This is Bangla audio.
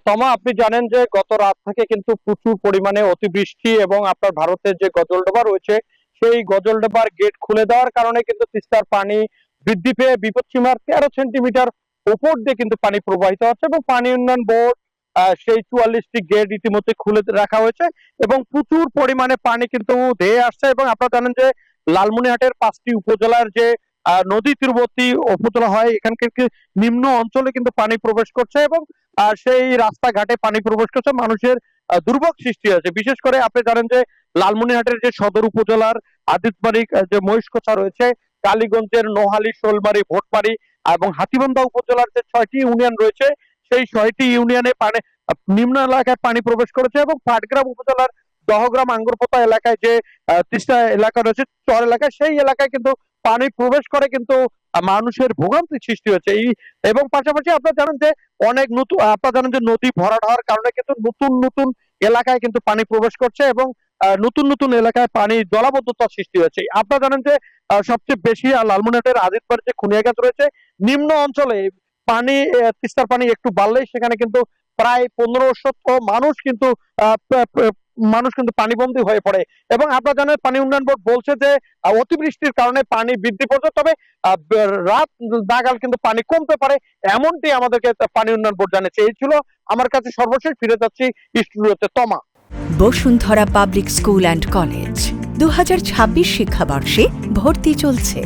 তমা, আপনি জানেন যে গত রাত থেকে কিন্তু প্রচুর পরিমাণে অতিবৃষ্টি এবং আপনার ভারতের যে গজলডোবা রয়েছে সেই গজলডোবার গেট খুলে দেওয়ার কারণে কিন্তু তিস্তার পানি বৃদ্ধি পেয়ে বিপদসীমার 13 সেন্টিমিটার উপর দিয়ে কিন্তু পানি প্রবাহিত হচ্ছে এবং পানি উন্নয়ন বোর্ড সেই 44টি গেট ইতিমধ্যে খুলে রাখা হয়েছে এবং প্রচুর পরিমাণে পানি কিন্তু ধেয়ে আসছে। এবং আপনারা জানেন যে লালমনিরহাটের 5টি উপজেলার যে নদী তীরবর্তী উপজেলা হয়, এখানকার নিম্ন অঞ্চলে কিন্তু পানি প্রবেশ করছে এবং সেই রাস্তাঘাটে পানি প্রবেশ করছে, মানুষের দুর্ভোগ সৃষ্টি হয়েছে। বিশেষ করে আপনি জানেন যে লালমনিরহাটের যে সদর উপজেলার আদিতবাড়ি, যে মহিষকোছা রয়েছে, কালীগঞ্জের নোহালী, শোলমারি, ভোটমারি এবং হাতীবান্ধা উপজেলার যে 6টি ইউনিয়ন রয়েছে সেই 6টি ইউনিয়নে পানি নিম্ন এলাকায় পানি প্রবেশ করেছে এবং পাটগ্রাম উপজেলার দহগ্রাম আঙ্গুরপোতা এলাকায় যে তিস্তা এলাকা রয়েছে, চর এলাকায়, সেই এলাকায় কিন্তু পানি প্রবেশ করে কিন্তু মানুষের ভোগান্তি সৃষ্টি হচ্ছে। এই এবং পাশাপাশি আপনারা জানেন যে অনেক নতুন, আপনারা জানেন যে নদী ভরাট হওয়ার কারণে কিন্তু নতুন নতুন এলাকায় কিন্তু পানি প্রবেশ করছে এবং নতুন নতুন এলাকায় পানি জলাবদ্ধতা সৃষ্টি হয়েছে। আপনারা জানেন যে সবচেয়ে বেশি লালমনিরহাটের আজিতবাড়ির যে খুনিয়াঘাট রয়েছে, নিম্ন অঞ্চলে পানি, তিস্তার পানি একটু বাড়লেই সেখানে কিন্তু প্রায় 1500 মানুষ কিন্তু পানিবন্দী হয়ে পড়ে। এবং আপনারা জানেন পানি উন্নয়ন বোর্ড বলছে যে অতিবৃষ্টির কারণে পানি বৃদ্ধি পাচ্ছে, তবে রাত নাগাল কিন্তু পানি কমতে পারে, এমনটি আমাদেরকে পানি উন্নয়ন বোর্ড জানিয়েছে। এই ছিল আমার কাছে সর্বশেষ। ফিরে যাচ্ছি স্টুডিওতে। তমা। Bashundhara public school and college 2026 শিক্ষাবর্ষে ভর্তি চলছে।